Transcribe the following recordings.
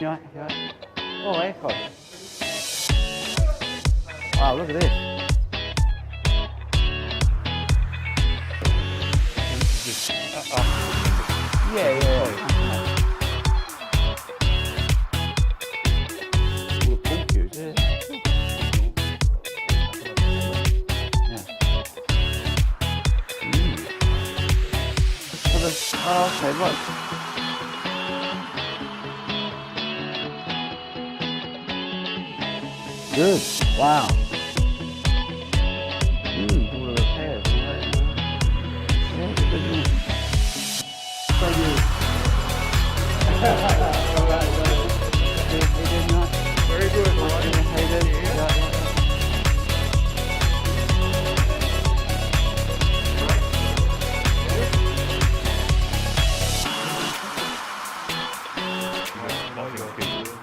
right, you right. Oh, excellent. Wow, look at this. Yeah. We'll pull you, yeah. Oh, okay, look. Good. Wow. All the repairs. Yeah, good news. Thank you. He did not. Very good, Ronnie. He did. Yeah.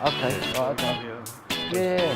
Okay, right, okay. Yeah.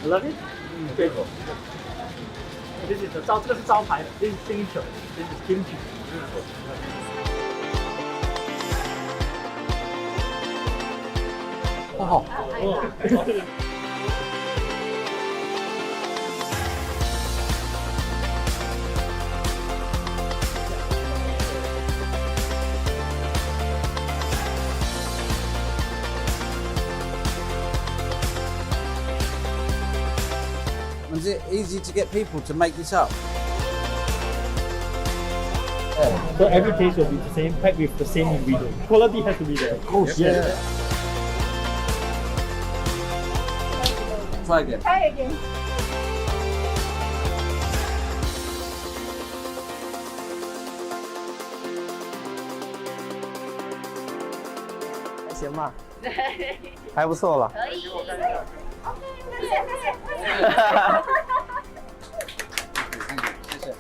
Love it? 对。This is 这个是招牌的 ，This is signature， This is kimchi。哦。it easy to get people to make this up? So every case will be the same, packed with the same ingredient. Quality has to be there. Of course, Yes. yeah. Try again. Try again.谢谢。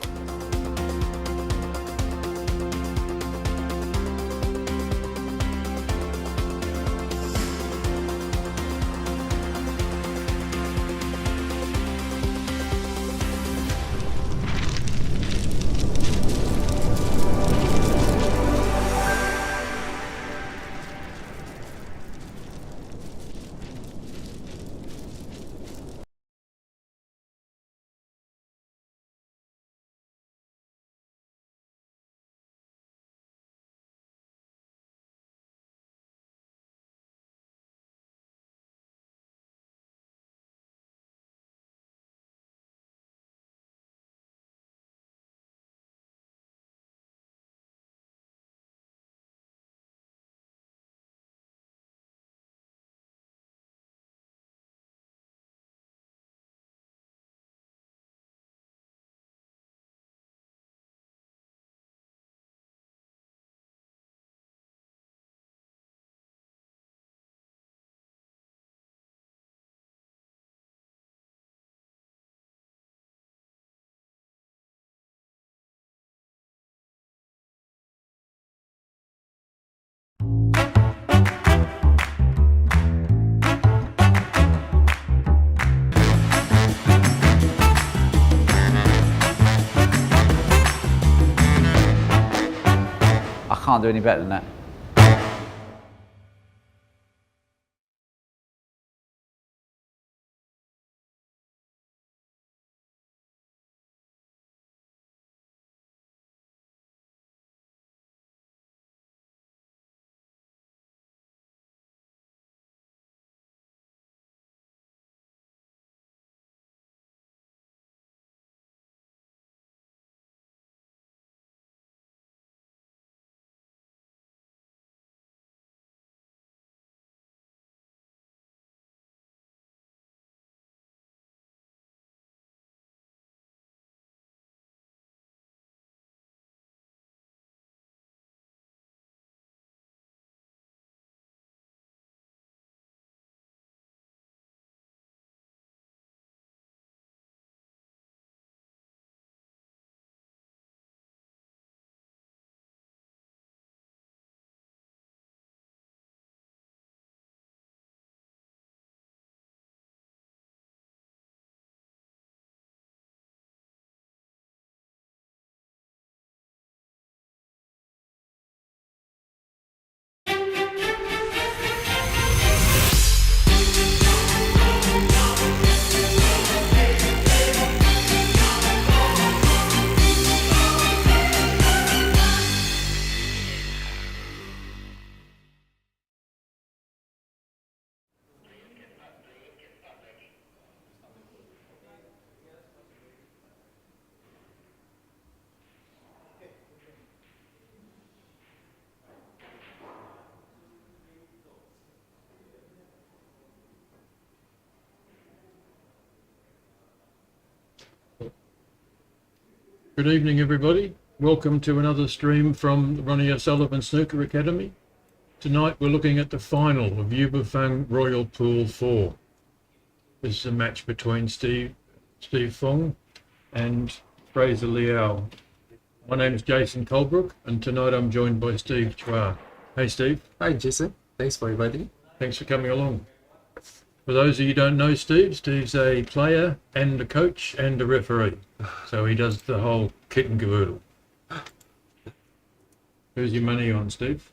I can't do any better than that. Good evening, everybody. Welcome to another stream from the Ronnie O'Sullivan Snooker Academy. Tonight we're looking at the final of Fang Royal Pool 4. This is a match between Steve Fang and Fraser Liao. My name is Jason Colebrook, and tonight I'm joined by Steve Chua. Hey, Steve. Hi, Jason. Thanks for inviting me. Thanks for coming along. For those of you who don't know Steve's a player and a coach and a referee. So he does the whole kit and caboodle. Who's your money on, Steve?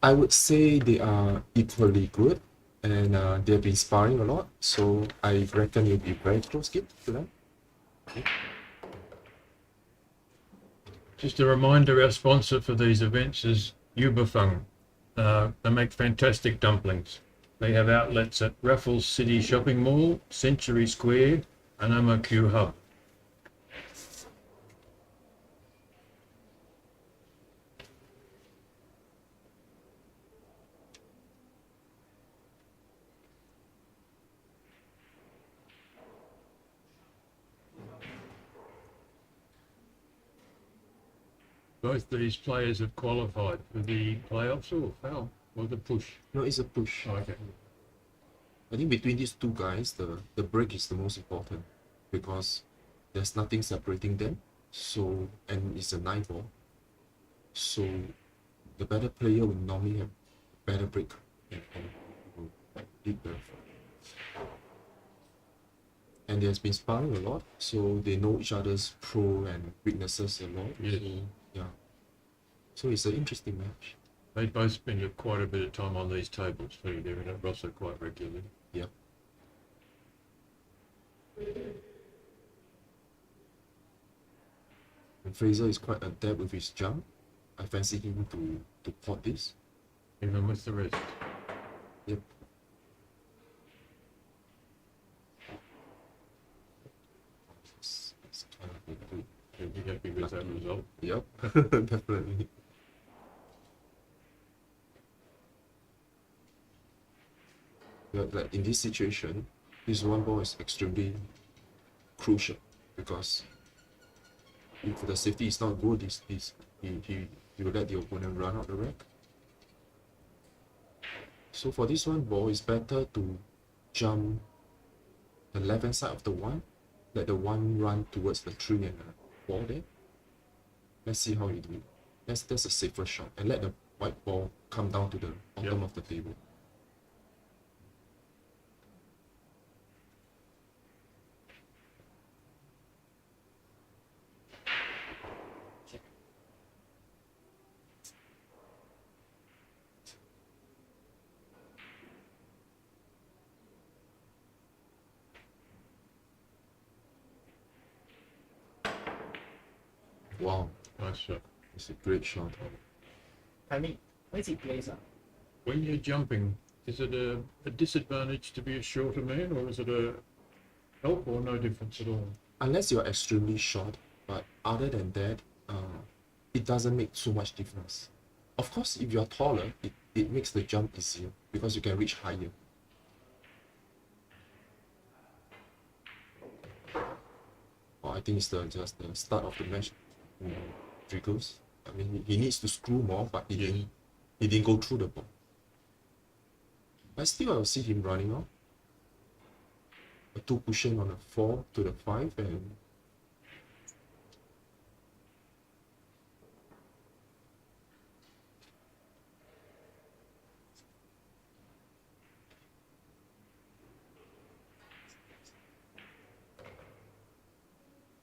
I would say they are equally good, and they've been sparring a lot, so I reckon it'll be very close game to them. Just a reminder, our sponsor for these events is Fang. They make fantastic dumplings. They have outlets at Raffles City Shopping Mall, Century Square, Anamaku Hub. Both these players have qualified for the playoffs or foul or the push. No, it's a push. Oh, okay. I think between these two guys, the break is the most important because there's nothing separating them. So, and it's a 9-ball. So, the better player will normally have better break and lead better. And there's been sparring a lot, so they know each other's pro and weaknesses a lot. Yes. So, yeah. So it's an interesting match. They both spend quite a bit of time on these tables too. They're in a roster quite regularly. Yeah. And Fraser is quite adept with his jump. I fancy him to pot this. Even with the rest. Yep. It's kind of good. You'll be happy with that result. Yep, definitely. But like in this situation, this 1-ball is extremely crucial because if the safety is not good, he will let the opponent run out the rack. So for this 1-ball, it's better to jump the left hand side of the 1, let the 1 run towards the 3 and the ball there. Let's see how you do it. That's a safer shot, and let the white ball come down to the bottom of the table. Wow, Nice shot. it's a great shot. Timing. Where's he plays? When you're jumping, is it a disadvantage to be a shorter man, or is it a help, or no difference at all? Unless you're extremely short, but other than that, it doesn't make so much difference. Of course, if you're taller, it makes the jump easier because you can reach higher. Well, I think it's just the start of the match. Triggers. I mean, he needs to screw more, but he didn't go through the ball. But still, I'll see him running out. A 2 cushion on a 4 to the 5, and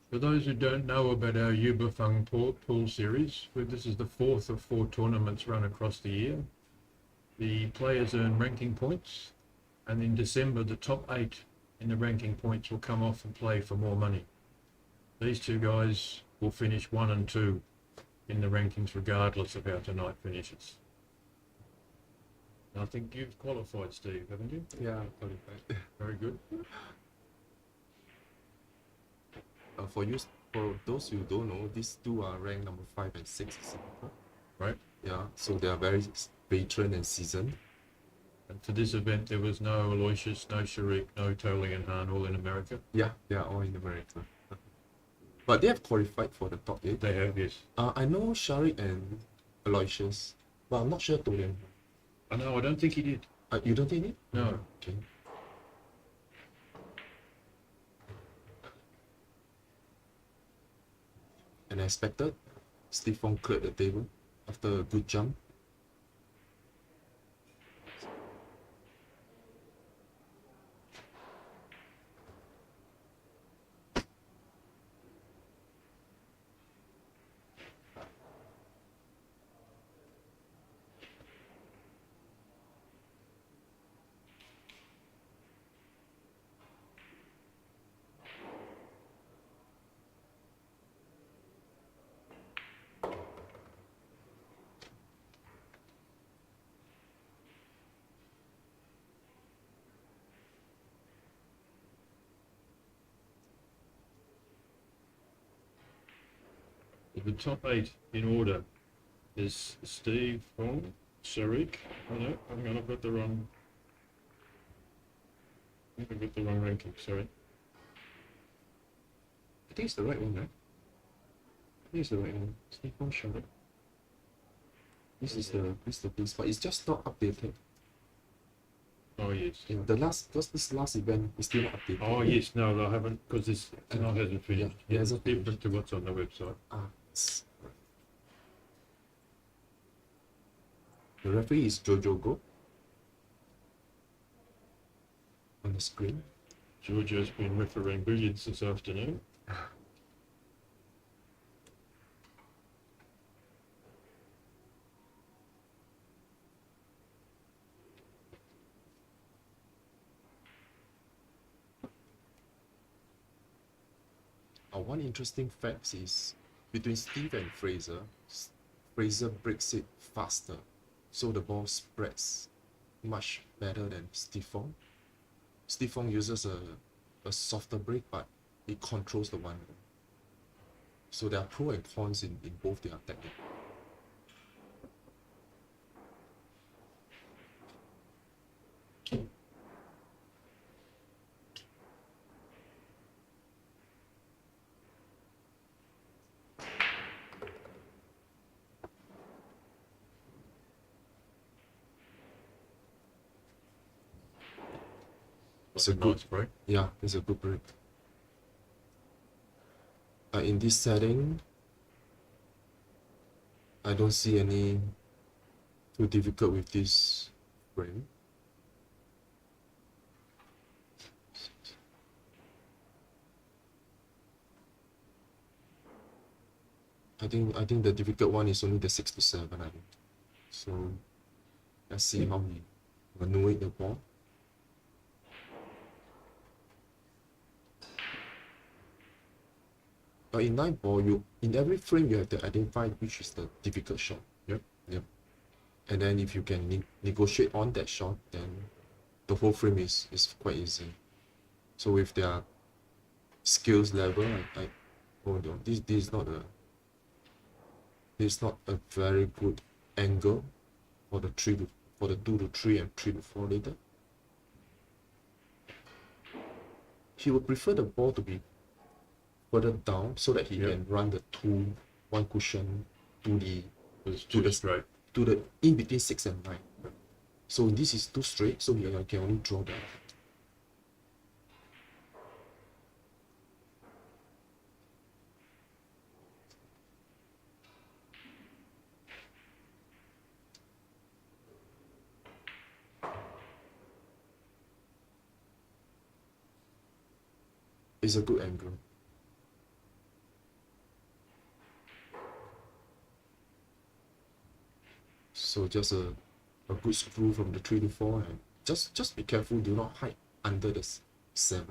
For those who don't know about our Yuba Fang pool series, this is the 4th of 4 tournaments run across the year. The players earn ranking points, and in December the top 8 in the ranking points will come off and play for more money. These two guys will finish 1 and 2 in the rankings regardless of how tonight finishes. I think you've qualified, Steve, haven't you? yeah, qualified. Very good. For those who don't know, these two are ranked number 5 and 6 in Singapore. Right. Yeah, so they are very veteran and seasoned. And for this event, there was no Aloysius, no Sharik, no Tolly and Han, all in America. Yeah, they are all in America. But they have qualified for the top 8. They have, yes. I know Sharik and Aloysius, but I'm not sure Tolian. I know, I don't think he did. You don't think it? No. Okay. And I expected, Steve Fong cleared the table after a good jump. The top 8 in order is Steve, Fang, Sharik. Oh no, hang on, I've got the wrong ranking, sorry. I think it's the right one, right? I think it's the right one. Steve Fang, Sharik. This is the piece, but it's just not updated. Oh yes. Yeah, because this last event is still not updated. Oh yes, no, I haven't, because this tonight hasn't finished. Yeah, It's hasn't different to what's on the website. The referee is Jojo Go on the screen. Georgia's been refereeing billiards this afternoon. One interesting fact is between Steve and Fraser, Fraser breaks it faster, so the ball spreads much better than Steve Fang. Steve Fang uses a softer break, but it controls the one. So there are pros and cons in both their technique. It's a good Nice break. Yeah, it's a good break. In this setting, I don't see any too difficult with this frame. I think the difficult one is only the 6 to 7. I think. So let's see how we maneuver the ball. In 9 ball, in every frame you have to identify which is the difficult shot. Yep. And then if you can negotiate on that shot, then the whole frame is quite easy. So with their skills level, I hold on. This is not a very good angle for the 2 to 3 and 3 to 4 later. He would prefer the ball to be further down so that he can run the 1 cushion to the straight. to the in between 6 and 9. So this is too straight, so he can only draw that. It's a good angle. So just a good screw from the 3 to 4, and just be careful, do not hide under the 7.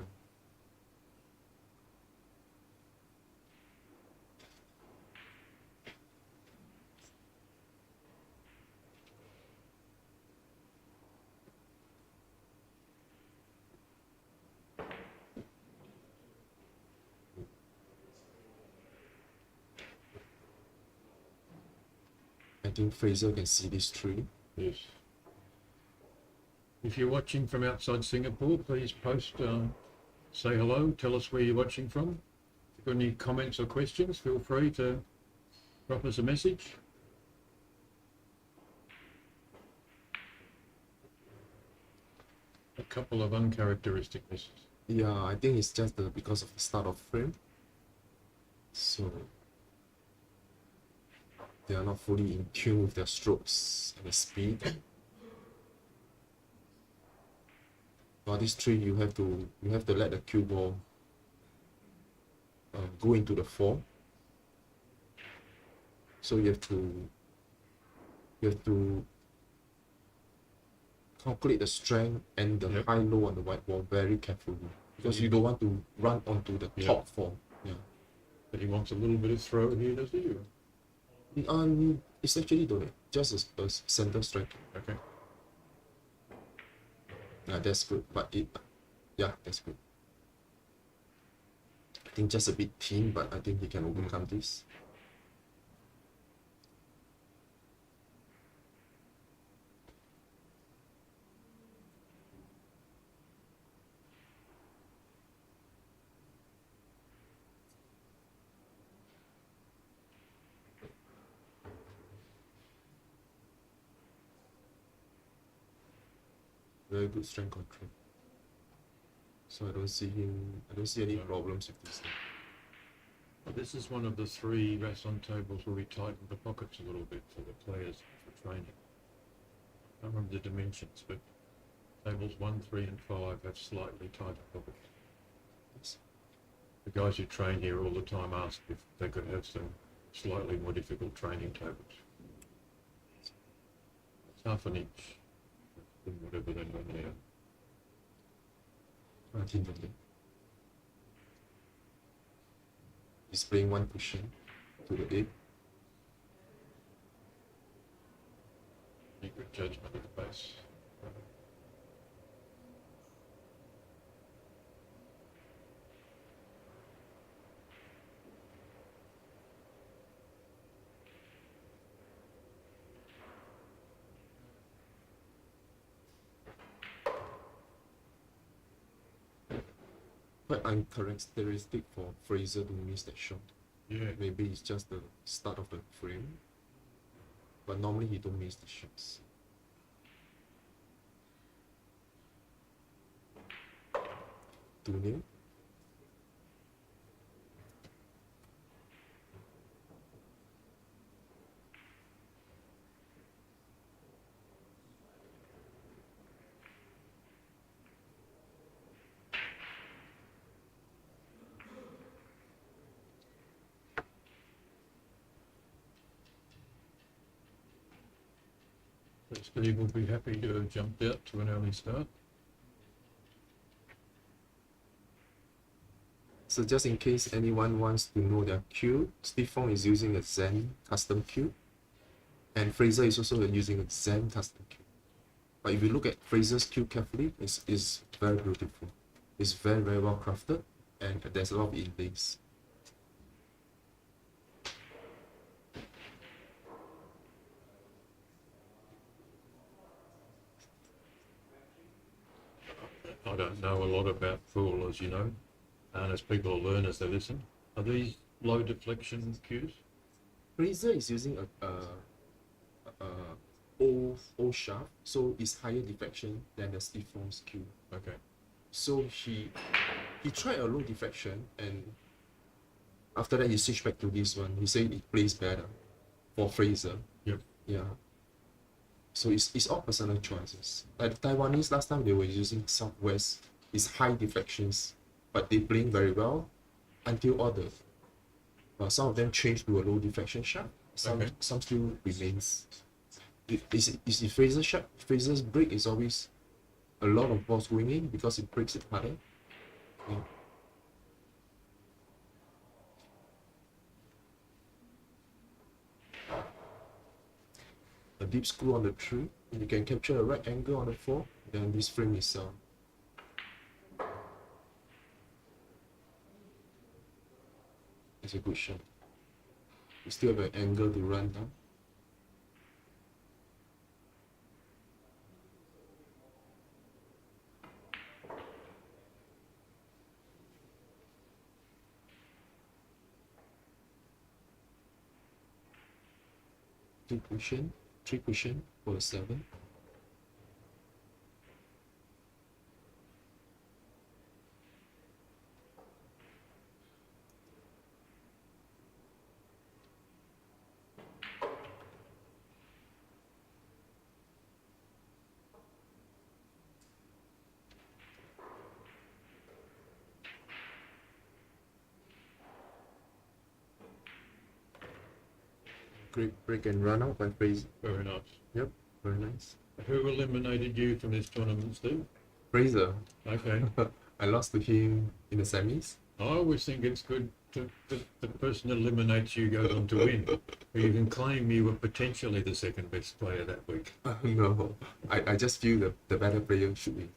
I think Fraser can see this 3. Yes. If you're watching from outside Singapore, please post, say hello, tell us where you're watching from. If you've got any comments or questions, feel free to drop us a message. A couple of uncharacteristic misses. Yeah, I think it's just because of the start of frame. So they are not fully in tune with their strokes and the speed. But this 3, you have to let the cue ball go into the 4. So you have to calculate the strength and the high low on the white ball very carefully, because you don't want to run onto the top 4. Yeah. But he wants a little bit of throw here, does he? It's actually just a center strike. Okay. Yeah, that's good. But that's good. I think just a bit thin, but I think he can overcome this. very good strength control. So I don't see any problems with this thing. Well, this is one of the 3 Rasson tables where we tighten the pockets a little bit for the players for training. I don't remember the dimensions, but tables 1, 3 and 5 have slightly tighter pockets. Yes. The guys who train here all the time ask if they could have some slightly more difficult training tables. It's half an inch than whatever they normally are. He's playing 1 cushion to the 8. Good judgment of the base. Quite uncharacteristic for Fraser to miss that shot. Yeah. Maybe it's just the start of the frame, but normally he don't miss the shots. Two-nil. Steve will be happy to have jumped out to an early start. So just in case anyone wants to know their cue, Steve Fang is using a Zen custom cue, and Fraser is also using a Zen custom cue. But if you look at Fraser's cue carefully, it's very beautiful. It's very, very well crafted, and there's a lot of inlays. I don't know a lot about pool, as you know, and as people learn as they listen. Are these low deflection cues? Fraser is using a O shaft, so it's higher deflection than the Steve Fang's cue. Okay. So he tried a low deflection, and after that he switched back to this one. He said it plays better for Fraser. Yep. Yeah. So it's all personal choices. Like the Taiwanese last time they were using Southwest, it's high deflections, but they playing very well until ordered. Some of them changed to a low deflection shaft. Some still remains. Is Fraser's shaft? Fraser's break is always a lot of balls going in because it breaks it harder. Yeah. A deep screw on the 3, and you can capture a right angle on the 4, then this frame is it's a good shot. You still have an angle to run down. Two cushion, 3 cushion for a 7. Great break and run out by Fraser. Very nice. Yep, very nice. Who eliminated you from this tournament, Steve? Fraser. Okay. I lost to him in the semis. I always think it's good to the person that eliminates you goes on to win. Or you can claim you were potentially the second best player that week. No, I just feel the better player should win.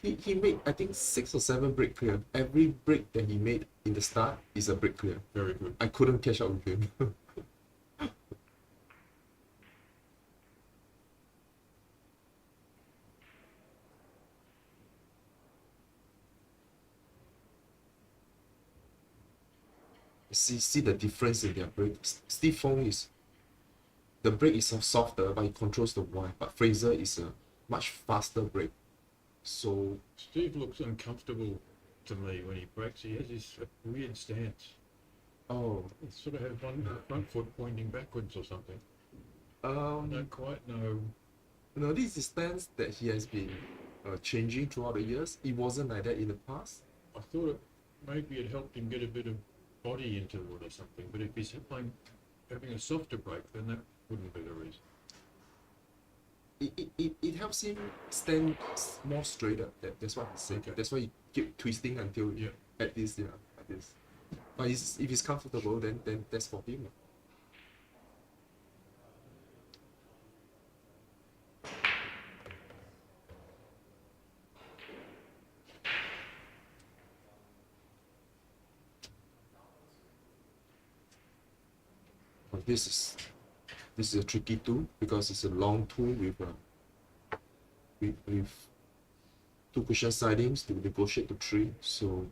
He made, I think, 6 or 7 break clear. Every break that he made in the start is a break clear. Very good. I couldn't catch up with him. See the difference in their break. Steve Fang the break is softer, but he controls the wide. But Fraser is much faster break. So Steve looks uncomfortable to me when he breaks. He has this weird stance. oh He sort of has one front foot pointing backwards or something. I um don't quite know. no, this is the stance that he has been changing throughout the years. It wasn't like that in the past. I thought maybe it helped him get a bit of body into it or something. But if he's having a softer break, then that wouldn't be the reason. It helps him stand more straighter. That's what he said. Okay. That's why he keep twisting until Yeah. at this, like this. But if he's comfortable, then that's for him. But this is a tricky tool because it's a long tool with two cushion sidings to negotiate to 3. So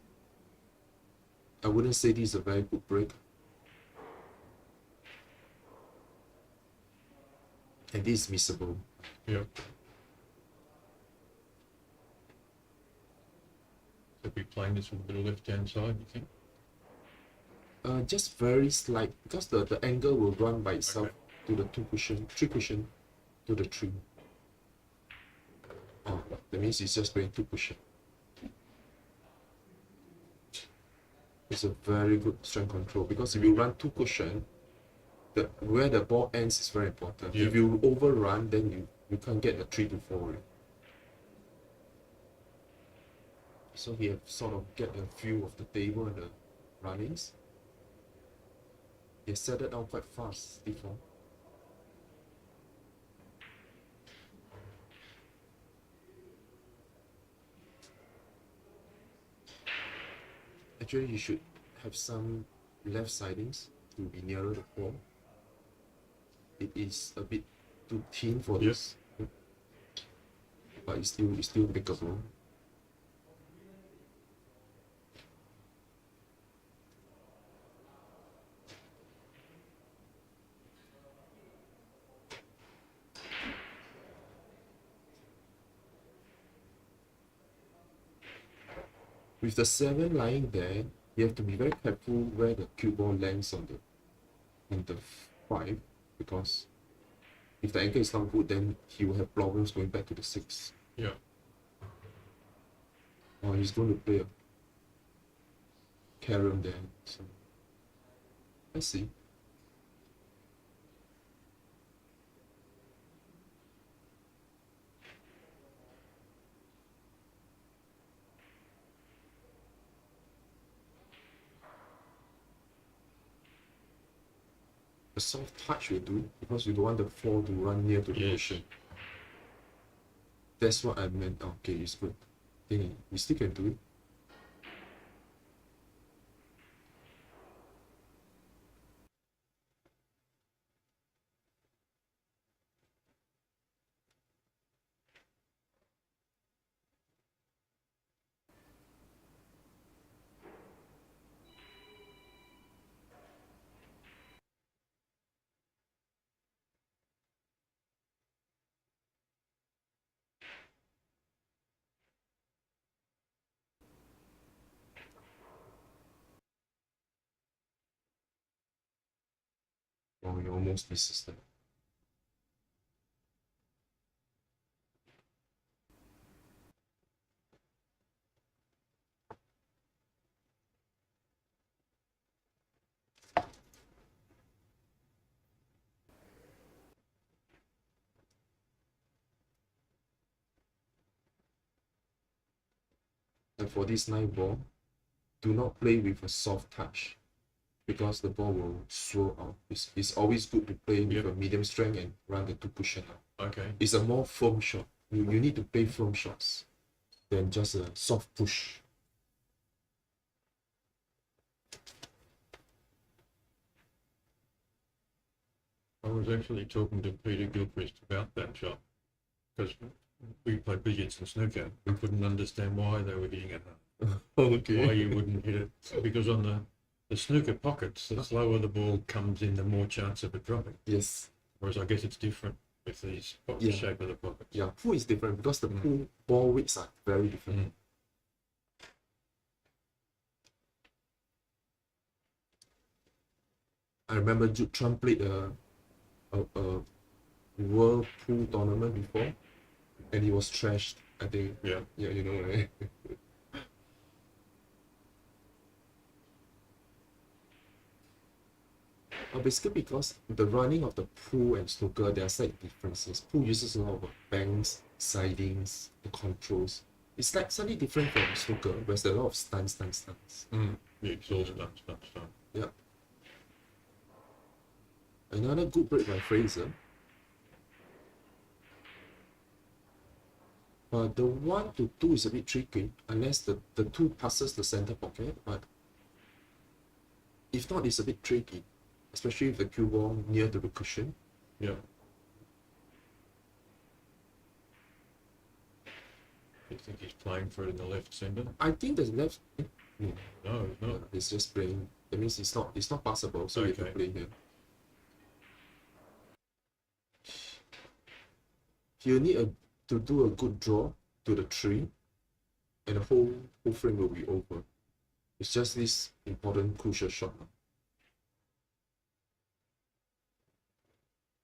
I wouldn't say this is a very good break. And this is missable. Yeah. So be playing this with a bit of left-hand side, you think? Just very slight because the angle will run by itself Okay. to the 3 cushion to the 3. Oh, that means it's just playing 2 cushion. It's a very good strength control because if you run 2 cushion, where the ball ends is very important. Yeah. If you overrun, then you can't get the 3 to 4. So we have sort of get a view of the table and the runnings. They set it down quite fast before. Actually, you should have some left sidings to be nearer the ball. It is a bit too thin for this, but it's still makeable. With the 7 lying there, you have to be very careful where the cue ball lands on the 5, because if the angle is not good, then he will have problems going back to the 6. Yeah. Or he's going to play a carom there. So let's see. A soft touch will do because you don't want the 4 to run near to the Yes. cushion. That's what I meant. Okay, it's good. Then we still can do it. Oh, you almost misses that. And for this 9 ball, do not play with a soft touch because the ball will swirl out. It's always good to play with a medium strength and run the 2 cushion out. Okay. It's a more firm shot. You need to play firm shots than just a soft push. I was actually talking to Peter Gilchrist about that shot because we play billiards and snooker. We couldn't understand why they were hitting it hard. Okay. Why you wouldn't hit it, because on the snooker pockets, the slower the ball comes in, the more chance of it dropping. Yes. Whereas I guess it's different with these Yeah. shape of the pockets. Yeah, pool is different because the pool ball weights are very different. I remember Jude Trump played a world pool tournament before, and he was trashed. I think. Yeah. Yeah, you know, right? Basically because the running of the pool and snooker, there are slight differences. Pool uses a lot of banks, sidings, the controls. It's like slightly different from snooker, where there's a lot of stunts. Yeah, it's all stunts. Yeah. Another good break by Fraser. The 1 to 2 is a bit tricky, unless the 2 passes the center pocket, but if not, it's a bit tricky, especially if the cue ball near to the cushion. Yeah. You think he's playing for it in the left centre? I think the left. No, he's not. It's just playing. That means it's not passable, so you have to Okay. play here. You need to do a good draw to the tree, and the whole frame will be over. It's just this important crucial shot.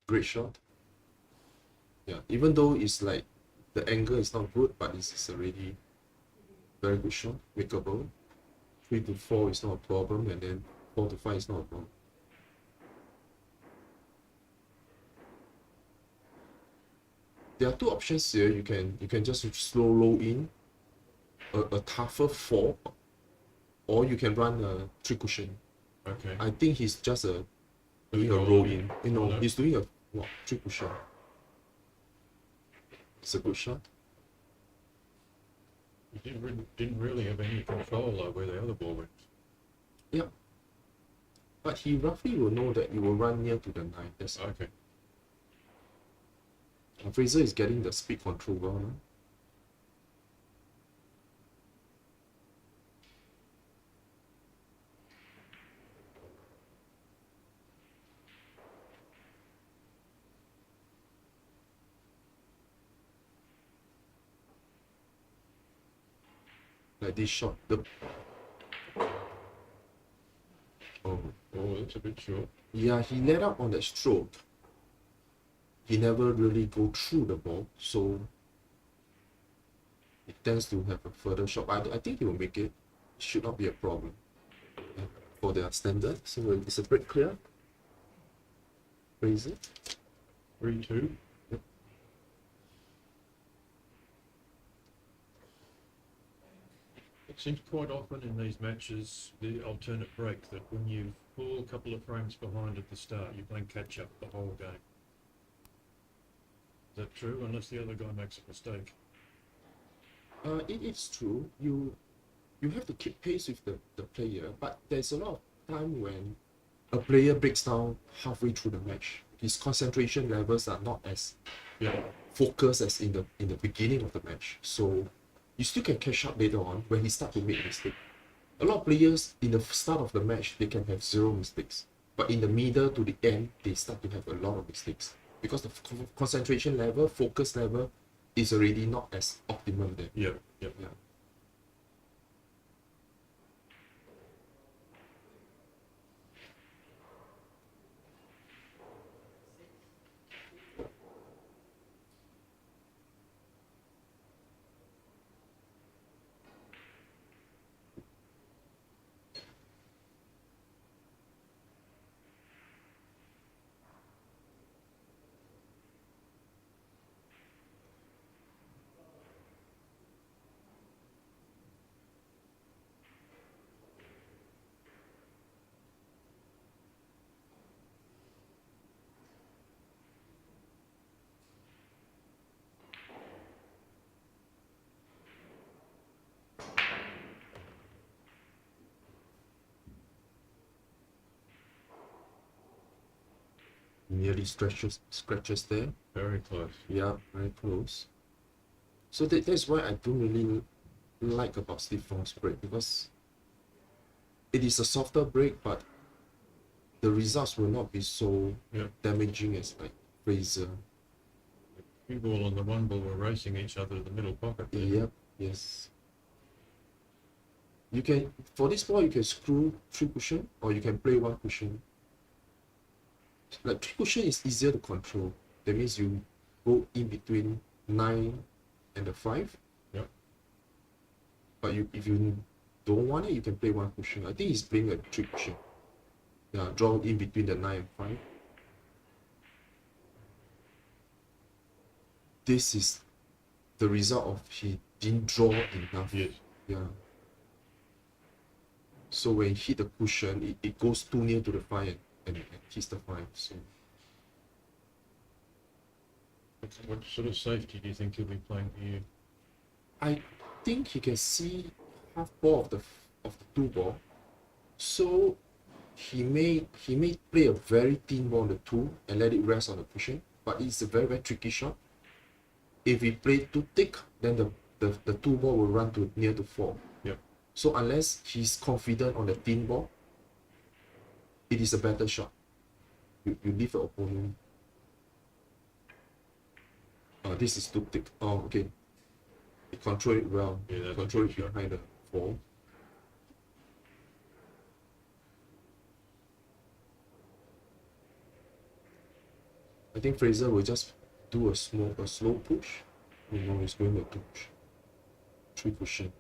Great shot. Yeah, even though it's like the angle is not good, but it's already very good shot, makeable. 3 to 4 is not a problem, and then 4 to 5 is not a problem. There are 2 options here. You can just slow low in a tougher 4, or you can run a 3 cushion. Okay. I think he's just doing a roll roll in. in. You know, No. he's doing a 3 cushion. It's a good shot. He didn't really have any control over where the other ball went. Yeah. But he roughly will know that you will run near to the 9. That's Okay. Fraser is getting the speed control well now. Like this shot, Oh, that's a bit short. yeah, he let up on that stroke. He never really go through the ball, so it tends to have a further shot. I think he will make it. Should not be a problem for their standard. So it's a break clear. Fraser. 3-2. It seems quite often in these matches, the alternate break, that when you fall a couple of frames behind at the start, you're playing catch up the whole game. Is that true? Unless the other guy makes a mistake. It is true. You have to keep pace with the player, but there's a lot of time when a player breaks down halfway through the match. His concentration levels are not as Yeah. focused as in the beginning of the match. So you still can catch up later on when he start to make mistakes. A lot of players in the start of the match they can have 0 mistakes, but in the middle to the end they start to have a lot of mistakes because the concentration level, focus level is already not as optimum there. Yeah. Yeah. Nearly scratches there. Very close. Yeah, very close. So that's why I don't really like about Steve Fang's break, because it is a softer break, but the results will not be so Yeah. damaging as like Fraser. two ball and the one ball were racing each other in the middle pocket there. Yep, yes. You can, for this ball, you can screw 3 cushion or you can play 1 cushion. Like 3 cushion is easier to control. That means you go in between 9 and the 5. Yep. But if you don't want it, you can play 1 cushion. I think he's playing a 3 cushion. Yeah, draw in between the 9 and 5. This is the result of he didn't draw enough. Yes. Yeah. So when he hit the cushion, it goes too near to the 5 and hits the 5. So What sort of safety do you think he'll be playing for you? I think he can see half ball of the 2 ball. So he may play a very thin ball on the 2 and let it rest on the cushion. But it's a very, very tricky shot. If he play too thick, then the 2 ball will run to near to 4. Yep. So unless he's confident on the thin ball, it is a better shot. You leave the opponent. This is too thick. Oh, okay. You control it well. Yeah, that's Control a it good shot. behind the 4. I think Fraser will just do a slow push. You know, he's going to push 3 cushion.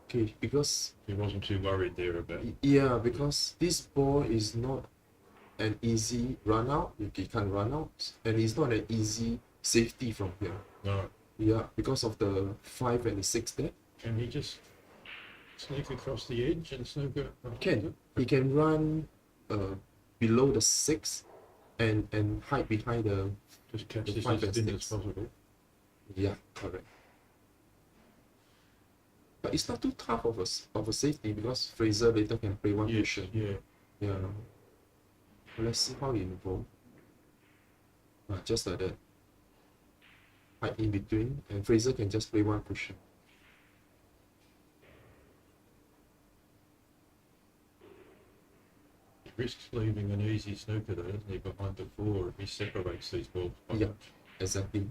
Okay, because He wasn't too worried there about. yeah, because this ball is not an easy run out. You can't run out, and it's not an easy safety from here. No. Yeah, because of the 5 and the 6 there. Can he just sneak across the edge and Snooker? He can run below the 6 and hide behind the Just catch the this 5 as and thin as 6. possible. Yeah, correct. But it's not too tough of a safety because Fraser later can play 1 Yes, cushion. yeah. Yeah. Let's see how he involves. Just like that. Hide in between, and Fraser can just play 1 cushion. He risks leaving an easy Snooker though, doesn't he, behind the 4 if he separates these balls by Yeah. much. Exactly.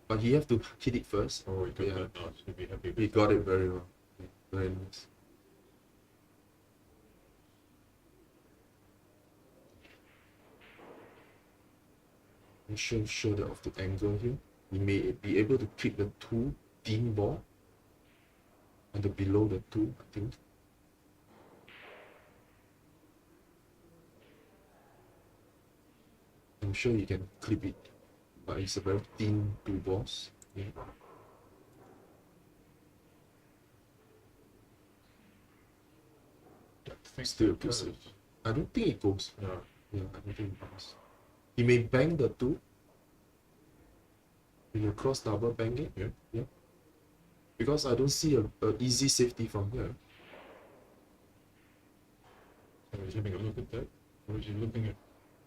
But he have to hit it first. Oh, he got Yeah. that nice. He'll be happy with He that. got it very well. Very nice. I'm sure that of the angle here, he may be able to keep the 2 thin ball and the below the 2, I think. I'm sure he can clip it, but it's a very thin 2 balls. Yeah. I think Still that goes. goes. I don't think it goes. No. Yeah, I don't think it goes. He may bang the 2. He will cross double bang it. Yeah. Yeah. Because I don't see a easy safety from here. So he's having a look at that, or is he looking at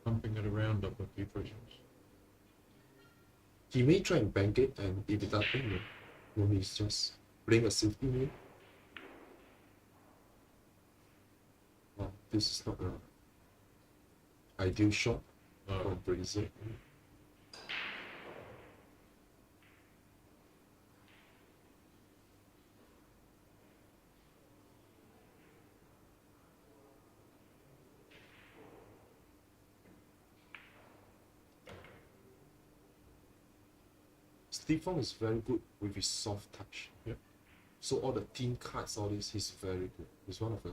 pumping it around up a few pressures? He may try and bang it, and if it doesn't, then he's just playing a safety move. Wow, this is not an ideal shot No. from Fraser. Fang is very good with his soft touch. Yep. So all the team cards, all this, he's very good. He's one of the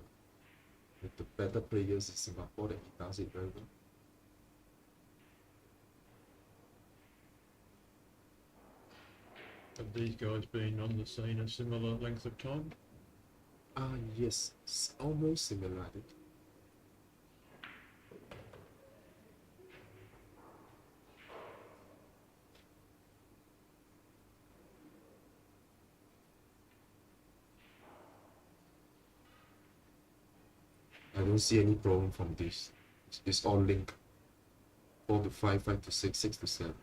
better players in Singapore that he does it very well. Have these guys been on the scene a similar length of time? Yes, it's almost similar, I think. I don't see any problem from this. It's all linked. 4 to 5, 5 to 6, 6 to 7.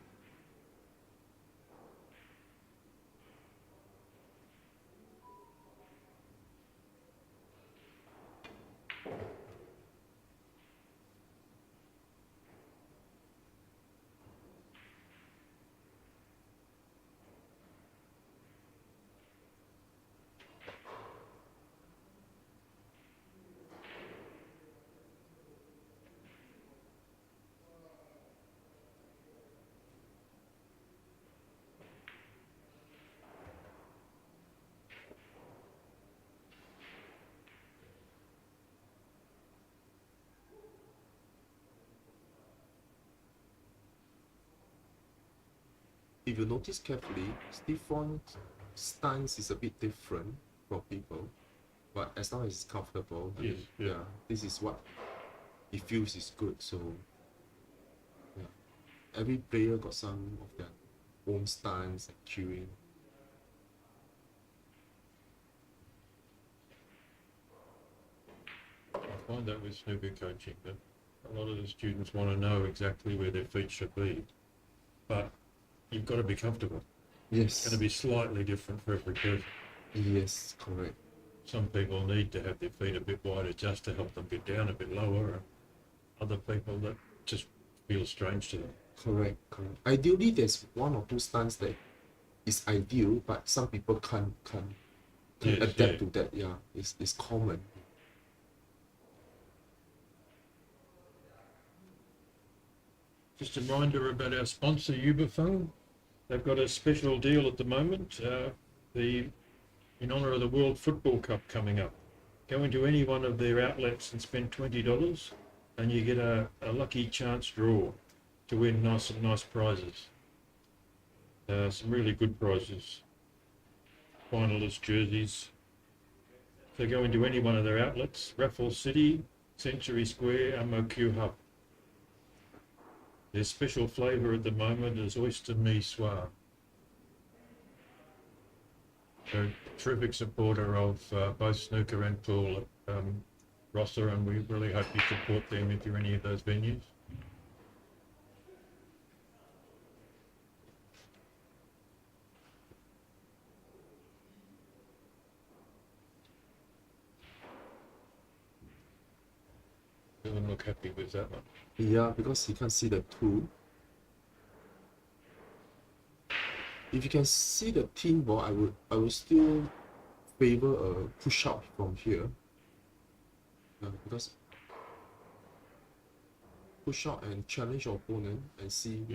if you notice carefully, Stefan's stance is a bit different from people, but as long as it's comfortable, I Yes, mean, yeah. this is what he feels is good. So, yeah, every player got some of their own stance and cueing. I find that with snooker coaching that a lot of the students want to know exactly where their feet should be, but you've got to be comfortable. It's going Yes, to be slightly different for every person. yes, correct. Some people need to have their feet a bit wider just to help them get down a bit lower, and other people that just feel strange to them. Correct, correct. Ideally, there's one or two stunts that is ideal, but some people can't Yes, adapt yeah. to that. Yeah, it's common. Just a reminder about our sponsor, Fang. They've got a special deal at the moment, in honour of the World Football Cup coming up. Go into any one of their outlets and spend $20 and you get a lucky chance draw to win nice prizes. Some really good prizes. Finalist jerseys. So go into any one of their outlets, Raffles City, Century Square, MOQ Hub. Their special flavour at the moment is oyster missoir. They're a terrific supporter of both snooker and pool at Rosser, and we really hope you support them if you're any of those venues. Doesn't look happy with that one. Yeah, because he can't see the tool. If you can see the tin ball, I would still favor a push out from here. Because push out and challenge your opponent and see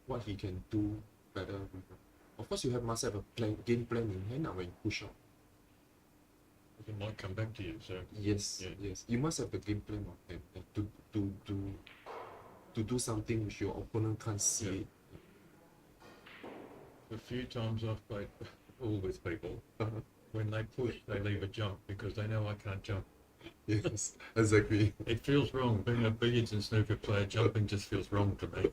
what he can do better with it. Of course, you must have a game plan in hand when you push out. It might come back to you, so Yes, yes. You must have the game plan on hand to do something which your opponent can't see it. a few times I've played pool with people. When they push, they leave a jump because they know I can't jump. Yes, exactly. It feels wrong. Being a billiards and snooker player, jumping just feels wrong to me.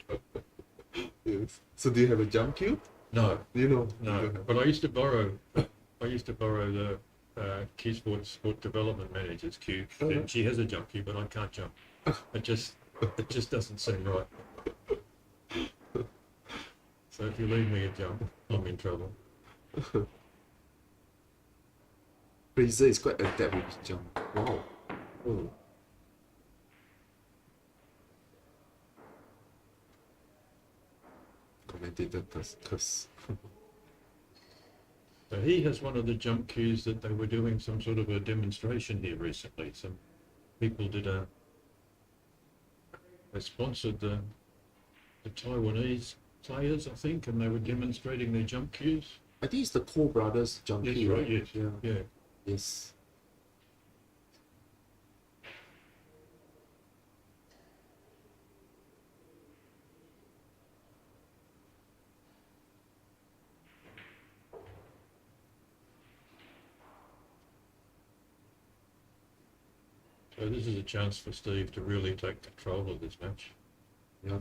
Yes. So do you have a jump cue? No, You know. no. But I used to borrow the Key Sports Sport Development Manager's cue. And she has a jump cue, but I can't jump. It just doesn't seem right. So if you leave me a jump, I'm in trouble. Fraser is quite adept with his jump. Wow. Oh. Commentator curse. So he has one of the jump cues that they were doing some sort of a demonstration here recently. Some people they sponsored the Taiwanese players, I think, and they were demonstrating their jump cues. I think it's the Cole brothers jump Yes, cue, right, yes. Yeah. Yeah. Yes. So this is a chance for Steve to really take control of this match. Yeah.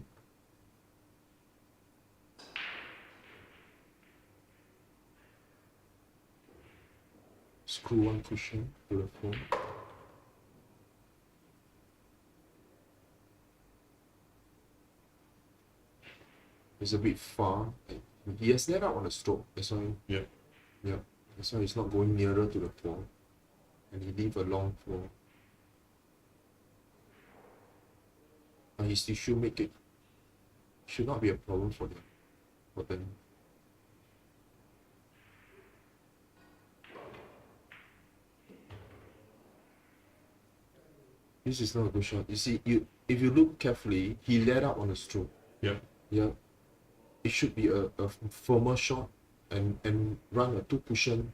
Screw one cushion to the phone. It's a bit far. He has let out on the stroke. That's why. Yeah. Yeah. That's why he's not going nearer to the floor. And he leave a long floor. And he still should make it. Should not be a problem for them. This is not a good shot. You see, if you look carefully, he let out on a stroke. Yeah. Yeah. It should be a firmer shot and run a two cushion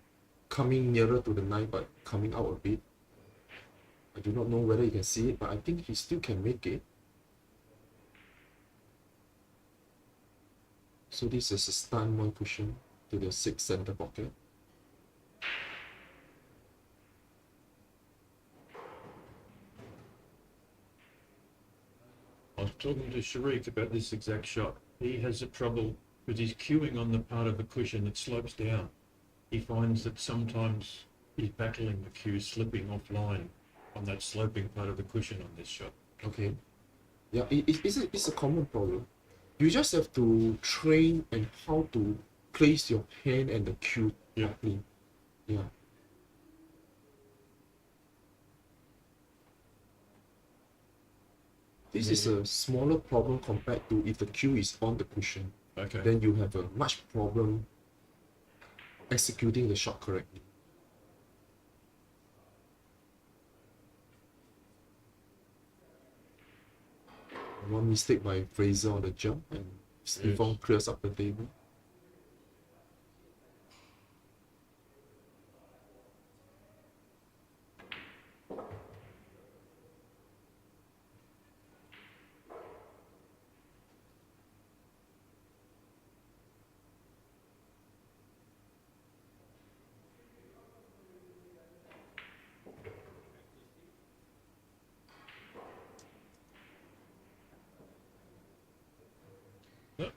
coming nearer to the knife but coming out a bit. I do not know whether you can see it, but I think he still can make it. So this is a stun one cushion to the 6th center pocket. I was talking to Sharik about this exact shot. He has a trouble with his cueing on the part of the cushion that slopes down. He finds that sometimes he's battling the cue slipping offline on that sloping part of the cushion on this shot. Okay. Yeah, it's a common problem. You just have to train and how to place your hand and the cue properly. Yeah. This is a smaller problem compared to if the cue is on the cushion. Okay. Then you have a much problem executing the shot correctly. One mistake by Fraser on the jump and Fang clears up the table.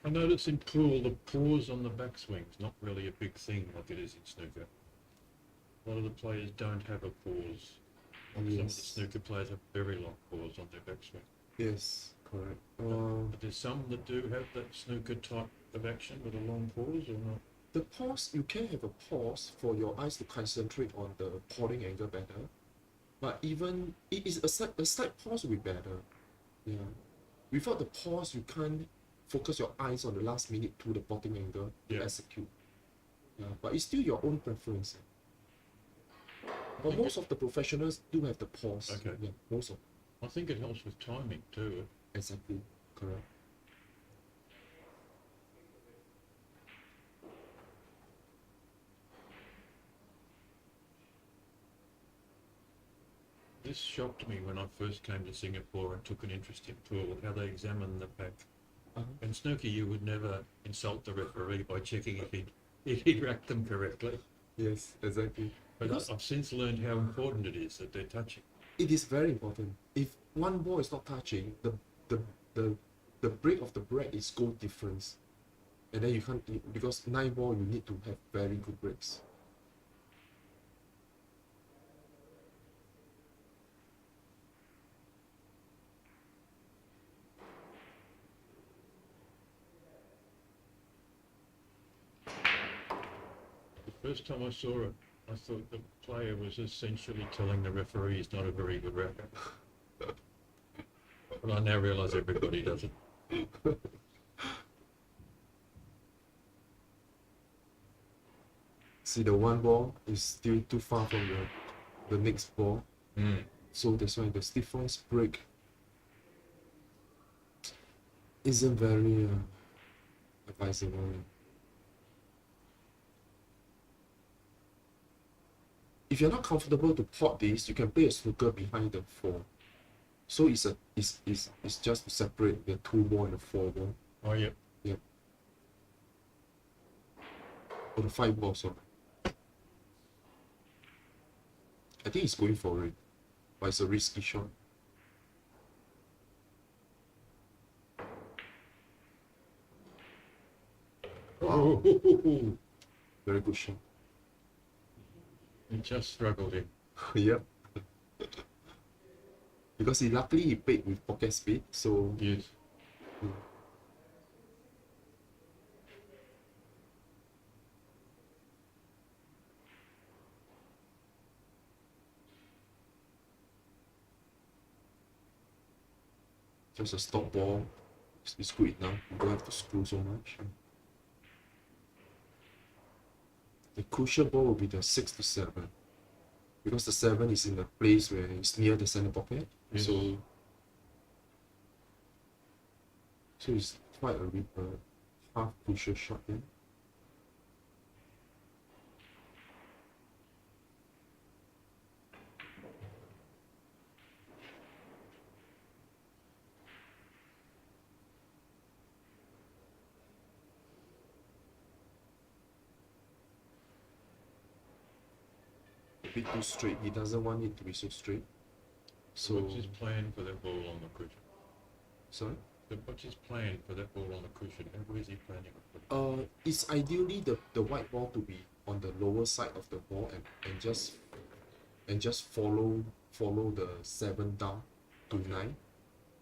I notice in pool the pause on the backswing is not really a big thing like it is in snooker. A lot of the players don't have a pause. Some of the snooker players have very long pause on their backswing. Yes, correct. But there's some that do have that snooker type of action with a long pause or not? The pause, you can have a pause for your eyes to concentrate on the potting angle better. But even, it is a slight pause will be better. Yeah. Without the pause, you can't focus your eyes on the last minute to the potting angle to execute. Yeah, but it's still your own preference. But most of the professionals do have the pause. Okay. Yeah, most of. I think it helps with timing too. Exactly, correct. This shocked me when I first came to Singapore and took an interest in pool, how they examine the pack. In snooker, you would never insult the referee by checking if he'd racked them correctly. Yes, exactly. But Because I've since learned how important it is that they're touching. it is very important. If one ball is not touching, the break of the break is goal difference. And then you can't, because 9 ball you need to have very good breaks. The first time I saw it, I thought the player was essentially telling the referee he's not a very good racker. But I now realise everybody does it. See, the 1 ball is still too far from the next ball. So that's why the stiff-voice break isn't very advisable. If you're not comfortable to pot this, you can play a snooker behind the 4. So it's just to separate the 2 ball and the 4 ball. Oh, yeah. Yep. Or the 5 ball, sorry. I think he's going for it, but it's a risky shot. Wow. Oh, Very good shot. he just struggled in. Yep. Because luckily he played with pocket speed, so Yes. just a stop ball is good enough. You don't have to screw so much. The crucial ball will be the 6 to 7. Because the 7 is in the place where it's near the center pocket. Yes. So it's quite a half crucial shot there. bit too straight. He doesn't want it to be so straight. So, what's his plan for that ball on the cushion? sorry? What's his plan for that ball on the cushion? And where's he planning on putting it? It's ideally the white ball to be on the lower side of the ball and just follow the 7 down to 9,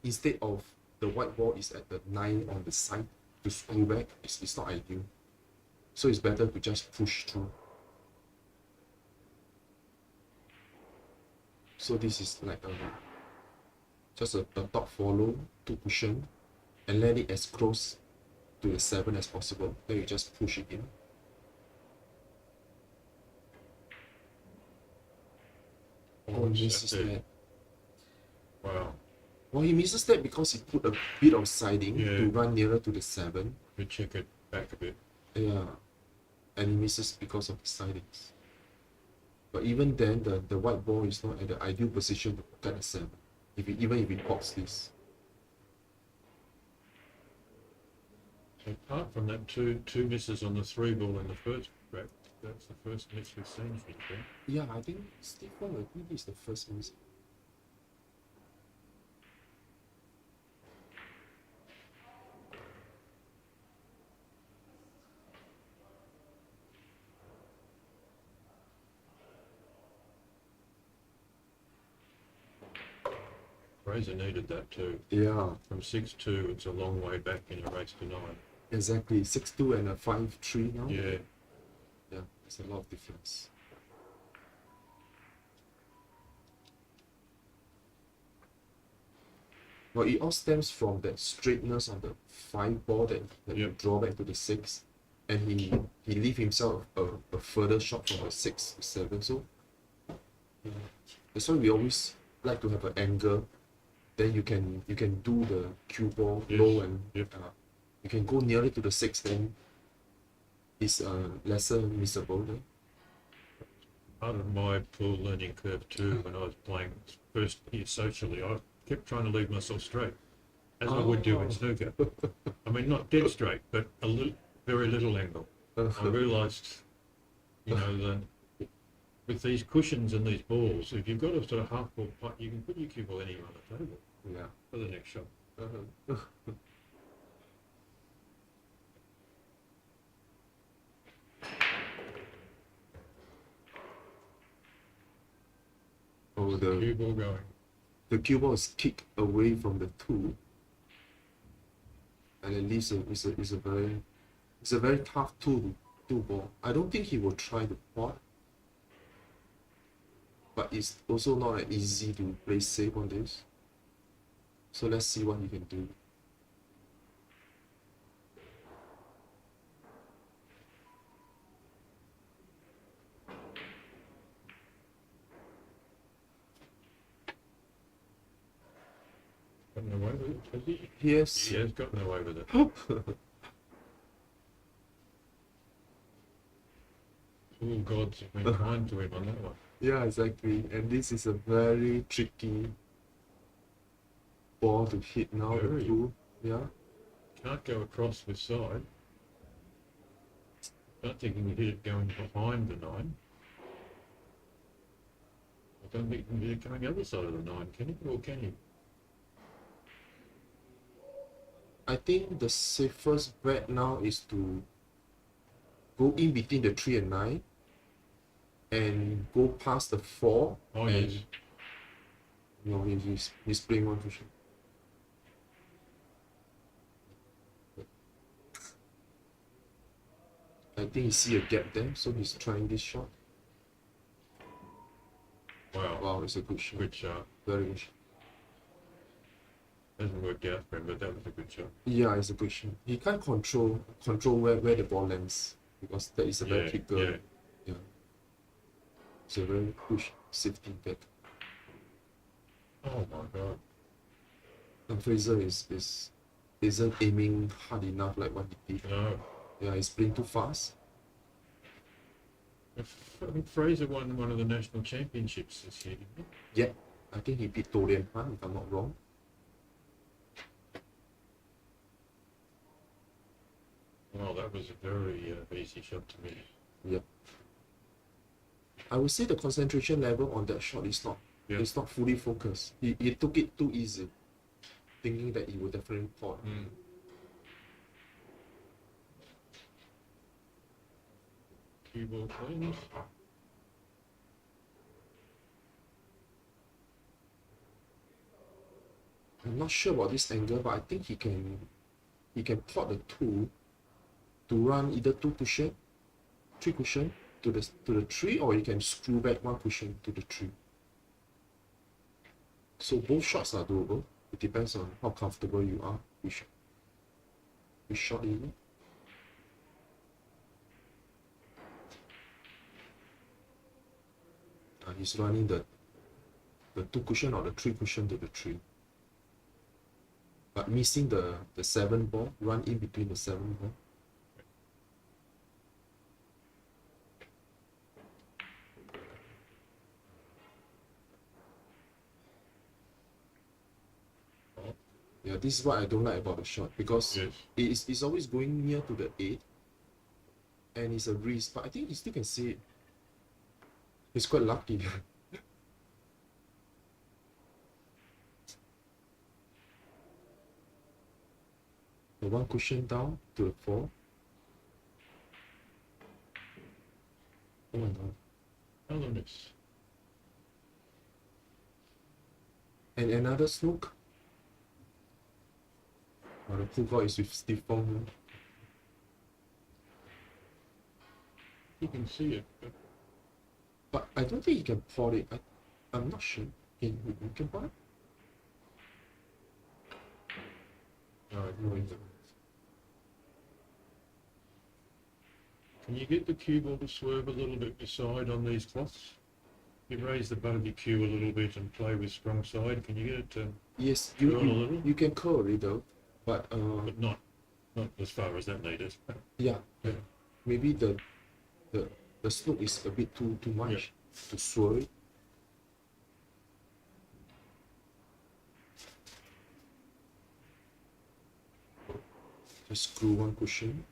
instead of the white ball is at the 9 on the side to screw back. It's not ideal. So it's better to just push through. So this is like just a top follow to cushion and let it as close to the 7 as possible. Then you just push it in. Oh, he misses that. Wow. Well, he misses that because he put a bit of siding Yeah. to run nearer to the 7. We check it back a bit. Yeah. And he misses because of the sidings. But even then, the white ball is not at the ideal position to protect the 7. Even if he pops this. So apart from that, two misses on the 3 ball in the first crack, that's the first miss we've seen, I think. Yeah, I think Steve Fang agreed is the first miss. Fraser needed that too. Yeah, From 6-2, it's a long way back in a race to 9. exactly. 6-2 and a 5-3 now. Yeah. Yeah, there's a lot of difference. Well, it all stems from that straightness on the 5 ball that you Yep. draw back to the 6, and he leave himself a further shot from the 6 to 7. So yeah. That's why we always like to have an angle. Then you can do the cue ball Yes. low and Yep. you can go nearer to the 6. Then it's lesser missable. Then. Part of my pool learning curve too, when I was playing first year socially, I kept trying to leave myself straight, as I would do in snooker. I mean, not dead straight, but very little angle. I realised, that with these cushions and these balls, if you've got a sort of half ball putt, you can put your cue ball anywhere on the table Yeah. for the next shot. Oh, Cue ball going. the cue ball is kicked away from the 2, and at least it's a very tough 2 ball. I don't think he will try to pot, but it's also not that easy to play safe on this. So let's see what he can do. Gotten away with it, has he? Yes. He has gotten away with it. All gods have been kind to him on that one. Yeah, exactly. And this is a very tricky ball to hit now. The Very. 2. Yeah. Can't go across this side. Don't think he can hit it going behind the 9. I don't think he can hit it coming the other side of the 9, can he? Or can he? I think the safest bet now is to go in between the 3 and 9 and go past the 4. Oh, and yes. No, he's playing one cushion. I think he see a gap there, so he's trying this shot. Wow. Wow, it's a good shot. Good shot. Very good shot. Hasn't worked out for him, but that was a good shot. Yeah, it's a good shot. He can't control where the ball lands because that is a very tricky. Yeah. Yeah. It's a very good safety bet. Oh my god. And Fraser isn't aiming hard enough like what he did. No. Yeah, he's playing too fast. I think Fraser won one of the national championships this year, didn't he? Yeah, I think he beat Dorian Han, if I'm not wrong. Well, that was a very easy shot to me. Yep. I would say the concentration level on that shot is not Yeah. it's not fully focused. He took it too easy, thinking that he would definitely pot. Cue ball cleans. I'm not sure about this angle, but I think he can pot the two to run either two cushion, three cushion to the tree, or you can screw back one cushion to the tree. So both shots are doable. It depends on how comfortable you are. Which shot even. He's running the two cushion or the three cushion to the tree. But missing the 7 ball, run in between the 7 ball. Yeah, this is what I don't like about the shot, because Yes. it's always going near to the 8 and it's a risk, but I think he still can see it. He's quite lucky. The one cushion down to the 4. Oh my god. Another miss. And another snook. Oh, the pull guard is with Steve Fang. You can see it, But I don't think he can pot it. I'm not sure. He can pot it? no, no. Can you get the cue ball to swerve a little bit beside on these cloths? You raise the butt of your cue a little bit and play with strong side. Can you get it to Yes, curl a little? you can curl a little, but But not as far as that needed. yeah, Yeah. maybe the snook is a bit too much to swerve. Just screw one cushion.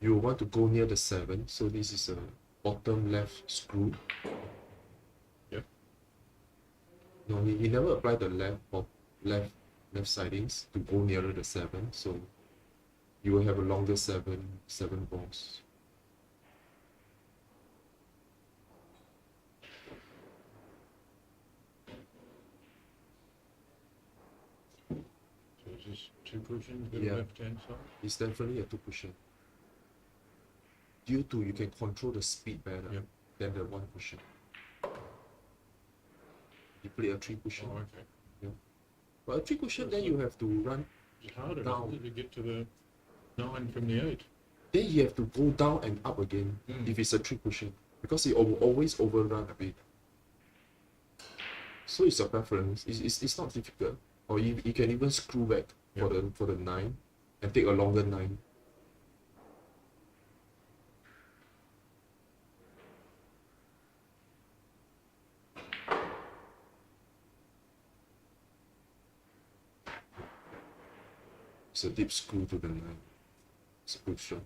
You want to go near the 7, so this is a bottom left screw. Yep. No, he never applied the left sidings to go nearer the 7, so you will have a longer 7 balls. So it's just 2 cushions, the Yeah. left hand side. It's definitely a 2 cushion. Due to you can control the speed better Yep. than the 1 cushion. You play a 3 cushion. Oh, okay. But a 3 cushion, then you have to run. It's harder Down. isn't it, to get to the 9 from the 8. Then you have to go down and up again if it's a 3 cushion, because it will always overrun a bit. So it's your preference. It's not difficult, or you can even screw back for the 9 and take a longer 9. It's a deep screw to the 9. It's a good shot.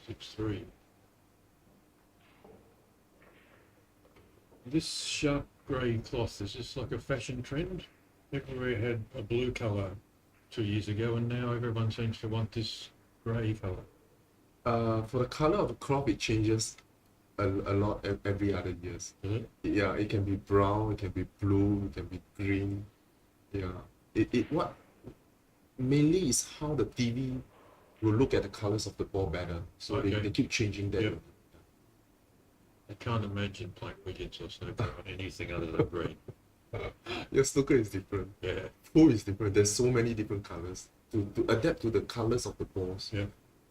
Six three. This sharp grey cloth, is this like a fashion trend? Everywhere had a blue colour 2 years ago, and now everyone seems to want this grey colour. For the color of the cloth, it changes a lot every other years. Is it? Yeah, it can be brown, it can be blue, it can be green. Yeah, it what mainly is how the TV will look at the colors of the ball better. So Okay. they keep changing that. Yep. I can't imagine playing billiards or snooker on anything other than green. Your snooker is different. Yeah. Pool is different. There's so many different colors to adapt to the colors of the balls. Yeah.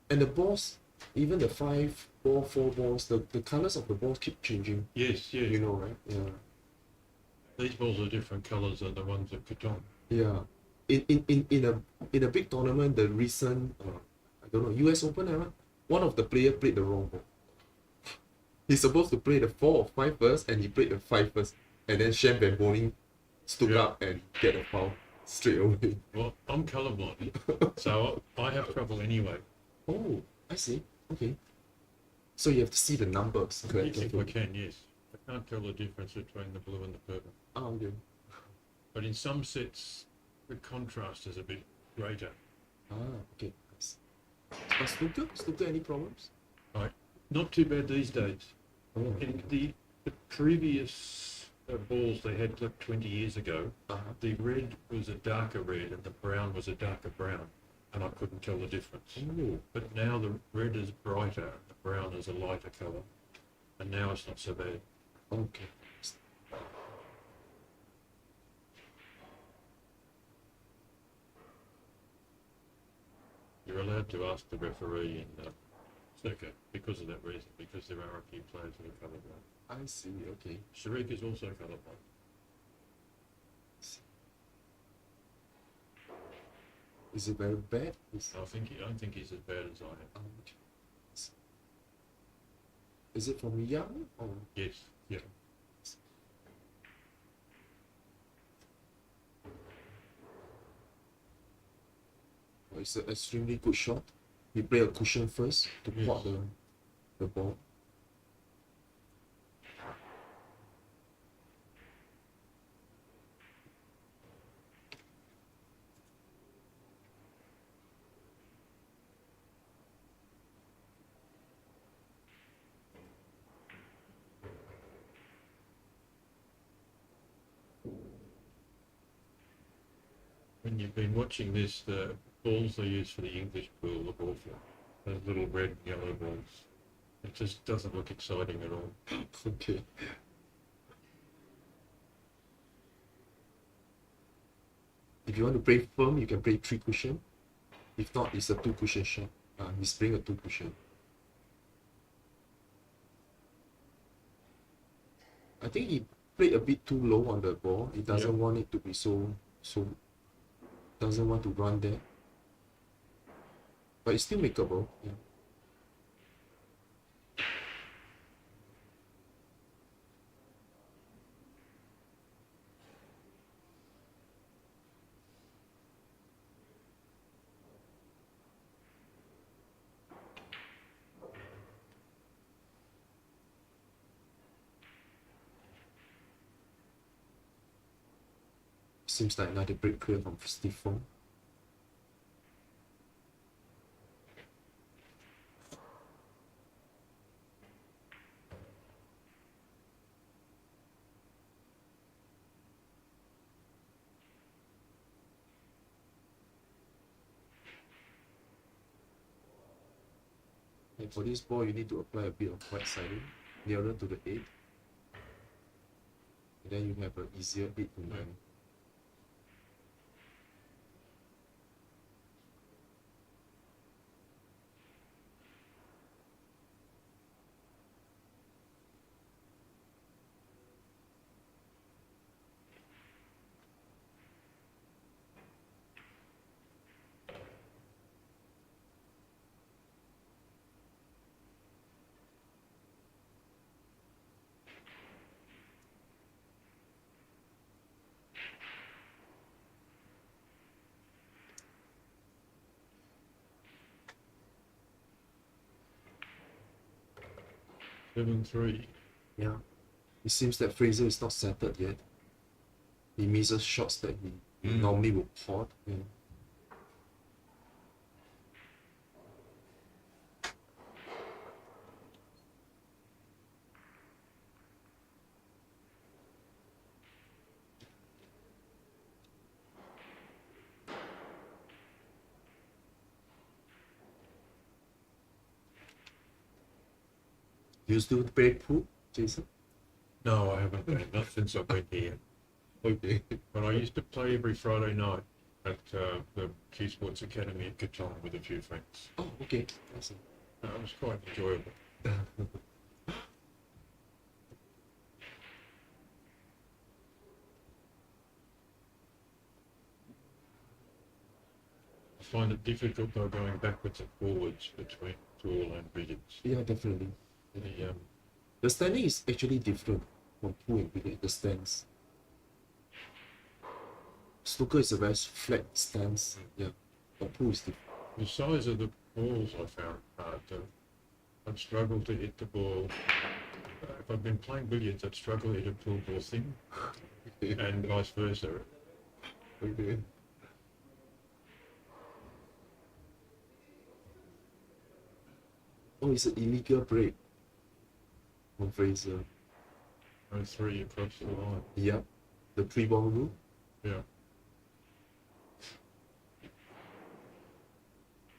And the balls, even the 5 ball, 4 balls, the colors of the balls keep changing. Yes, yeah. You know, right? Yeah. These balls are different colours than the ones at Katong. Yeah. In a big tournament, the recent I don't know, US Open, one of the player played the wrong ball. He's supposed to play the 4 or 5 first, and he played the 5 first. And then Shem Van Boning stood Yeah. up and get a foul straight away. Well, I'm colourblind, so I have trouble anyway. Oh, I see. Okay. So you have to see the numbers correctly. If I can, yes. I can't tell the difference between the blue and the purple. Oh, okay. But in some sets, the contrast is a bit greater. Ah, okay. Nice. But snooker, any problems? Not too bad these days. Oh, In the previous balls they had clipped 20 years ago, the red was a darker red and the brown was a darker brown, and I couldn't tell the difference. Oh, But now the red is brighter, and the brown is a lighter colour, and now it's not so bad. okay. You're allowed to ask the referee in snooker because of that reason, because there are a few players that are colourblind. I see, okay. Sharik is also colourblind. Is it very bad? I don't think he's as bad as I am. Okay. Is it from young or? Yes, yeah. Oh, it's an extremely good shot. You play a cushion first to Yes. pot the ball. When you've been watching this, the balls they use for the English pool look awful. Those little red and yellow balls. It just doesn't look exciting at all. Okay. If you want to play firm, you can play 3 cushion. If not, it's a 2 cushion shot. He's playing a 2 cushion. I think he played a bit too low on the ball. He doesn't want it to be so doesn't want to run there. But it's still makeable. Yeah. Seems like another break clear from Steve Fang. And for this ball, you need to apply a bit of white siding nearer to the 8. And then you have an easier 8 to 9. Seven three. Yeah. It seems that Fraser is not settled yet. He misses shots that he normally would pot. Yeah. Do you still play pool, Jason? No, I haven't been. Not since I've been here. Okay. But I used to play every Friday night at the Q Sports Academy at Katong with a few friends. Oh, okay. I see. It was quite enjoyable. find it difficult though going backwards and forwards between pool and billiards. Yeah, definitely. The, The standing is actually different from pool and billiard, the stance. Snooker is a very flat stance. Yeah, but pool is different. the size of the balls I found hard to. I'd struggle to hit the ball. If I've been playing billiards, I'd struggle to hit a pool ball thin, and vice versa. Okay. Oh, it's an illegal break from Fraser. No 3 across the line. Yep. The 3-ball rule. Yeah.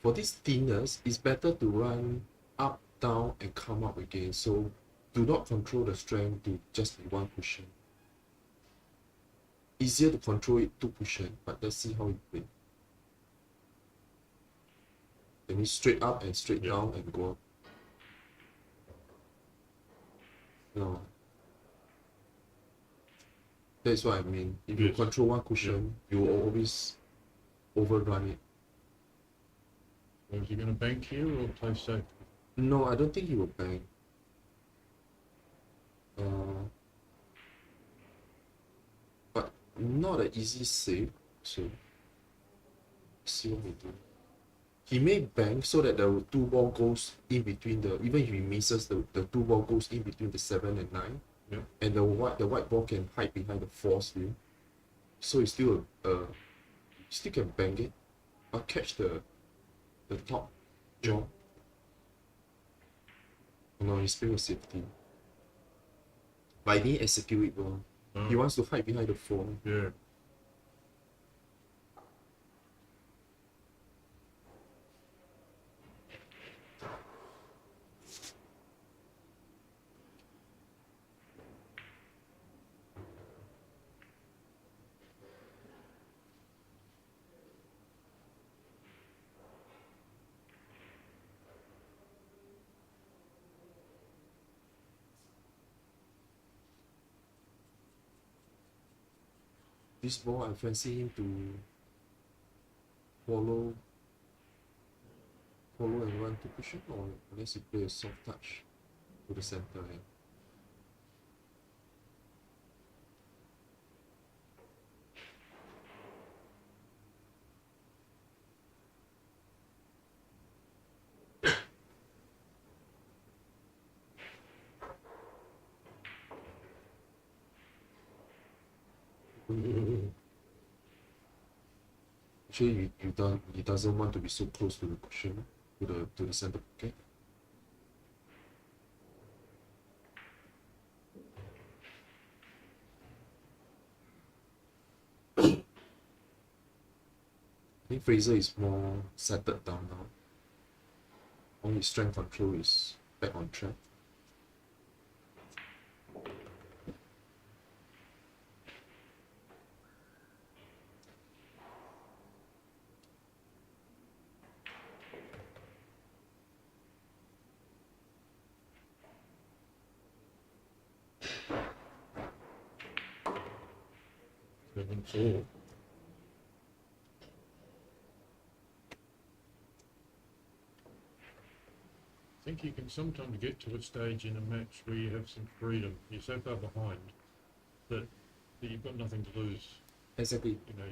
For these thinners, it's better to run up, down, and come up again. So do not control the strength to just be one cushion. Easier to control it 2 cushion, but let's see how you play. That means straight up and straight down and go up. No. That's what I mean. If you control one cushion, you will always overrun it. So is he going to bank here or play safe? No, I don't think he will bang. But not an easy save, so see what we do. He may bang so that the 2 ball goes in between the, even if he misses, the 2 ball goes in between the 7 and 9. Yeah. And the white ball can hide behind the 4 still. So it's still still can bang it, but catch the top jaw. No, he's playing a safety. But he didn't execute it well. No. He wants to hide behind the 4. Yeah. This ball, I fancy him to follow and run to cushion, or unless he play a soft touch to the center. Yeah. Actually, he doesn't want to be so close to the cushion, to the center pocket. I think Fraser is more settled down now. All his strength control is back on track. Seven, 4. I think you can sometimes get to a stage in a match where you have some freedom. You're so far behind that you've got nothing to lose. Exactly. You know,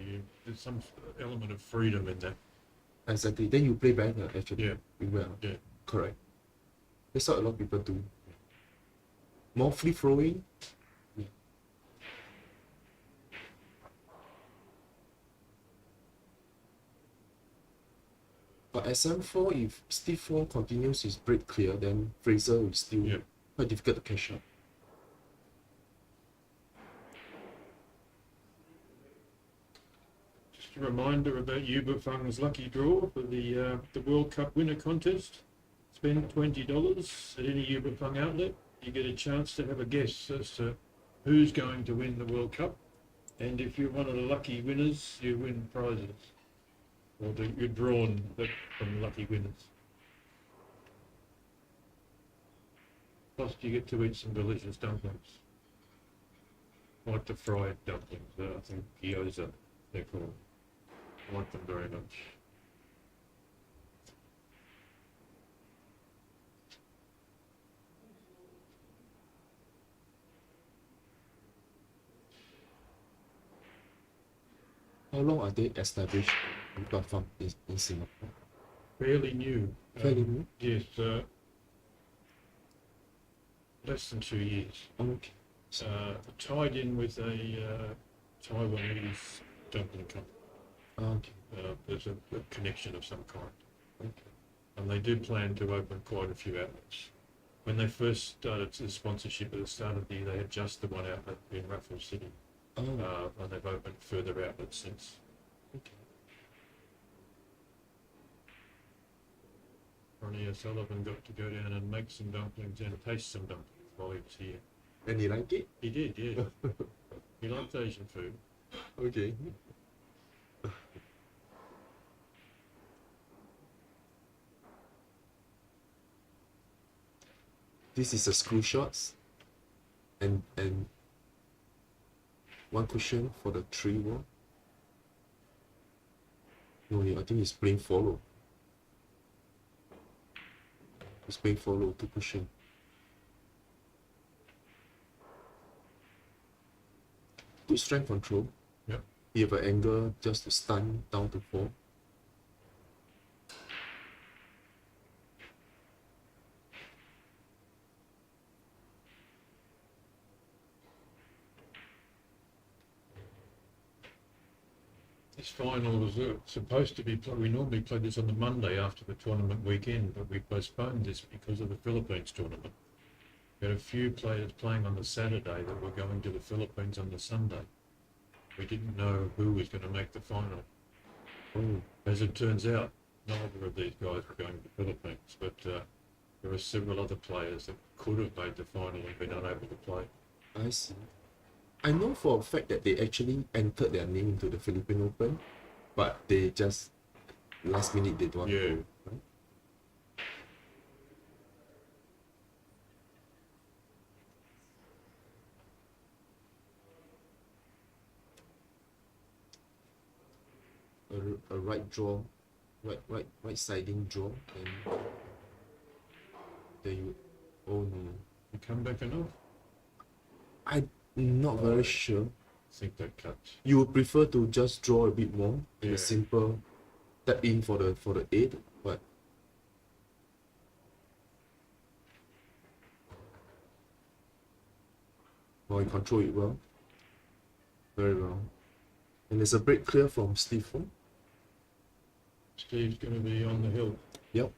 there's some element of freedom in that. Exactly. Then you play better, actually. Yeah. Well. Yeah. Correct. That's what a lot of people do. More free flowing. Yeah. But at 7-4, if Steve 4 continues his break clear, then Fraser will still quite difficult to catch up. Just a reminder about Yuba Fang's lucky draw for the World Cup winner contest. Spend $20 at any Yuba Fang outlet. You get a chance to have a guess as to who's going to win the World Cup. And if you're one of the lucky winners, you win prizes. Or you're drawn from lucky winners. Plus you get to eat some delicious dumplings. Like the fried dumplings, I think gyoza they're called. I like them very much. How long are they established platform in Singapore? Fairly new. Fairly new? Yes, less than 2 years. Okay. Tied in with a Taiwanese dumpling company. Okay. There's a connection of some kind. Okay. And they do plan to open quite a few outlets. When they first started the sponsorship at the start of the year, they had just the one outlet in Raffles City. Oh. And they've opened further outlets since. Okay. Ronnie O'Sullivan got to go down and make some dumplings and taste some dumplings while he was here. And you like it? He did, yeah. He likes Asian food. Okay. This is a screw shots and one cushion for the tree wall. No, I think it's plain follow. It's plain follow, 2 cushion. Good strength control. Yep. You have an angle just to stun down to 4. This final was supposed to be we normally play this on the Monday after the tournament weekend, but we postponed this because of the Philippines tournament. We had a few players playing on the Saturday that were going to the Philippines on the Sunday. We didn't know who was going to make the final. Oh, As it turns out, neither of these guys were going to the Philippines, but there were several other players that could have made the final and been unable to play. I see. I know for a fact that they actually entered their name into the Philippine Open, but they just last minute they don't want Yeah. to go, right? A right draw, right siding draw, and then you, oh no, You come back enough? I'm not very sure. I think that cuts. You would prefer to just draw a bit more and Yeah. a simple tap in for the 8, but well, you control it well, very well. And there's a break clear from Steve Fang. Steve's going to be on the hill. Yep.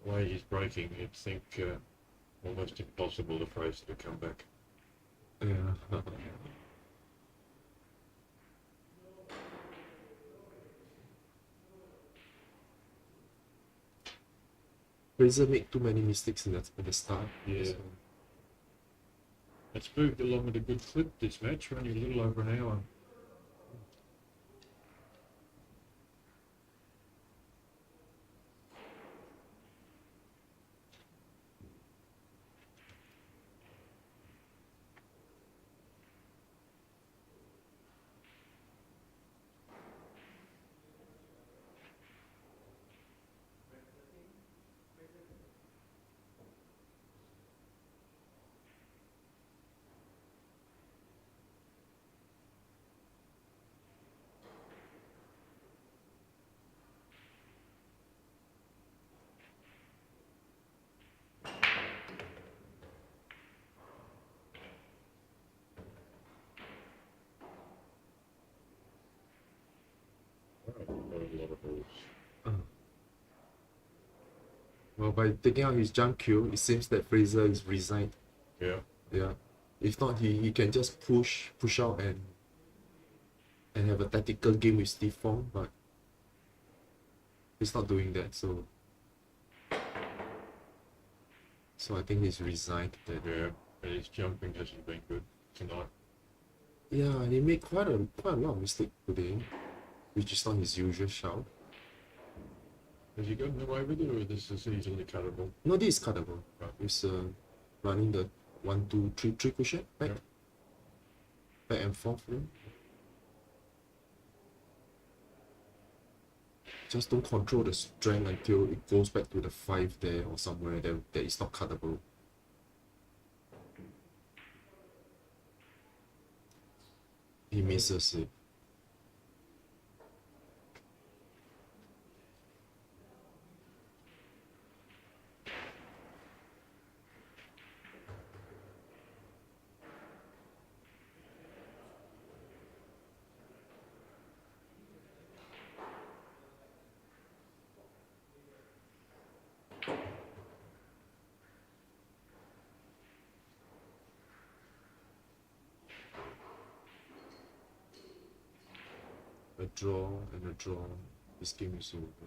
The way he's breaking, you'd think almost impossible for Fraser to come back. Yeah. Fraser made too many mistakes at the start. Yeah. So, It's moved along at a good clip this match, only a little over an hour. A lot of balls. well, by taking out his jump cue, it seems that Fraser is resigned. Yeah. Yeah. If not, he can just push out and have a tactical game with Steve Fang, but he's not doing that. So I think he's resigned. That Yeah. And his jumping hasn't been good tonight. yeah, and he made quite a lot of mistakes today, which is not his usual shout. Has he gotten away with it, or this is easily cuttable? No, this is cuttable. Right. It's running the 1, 2, 3 cushion back, Yeah. back and forth. Just don't control the strength until it goes back to the 5 there or somewhere that is not cuttable. He misses it. A draw and a draw. This game is over.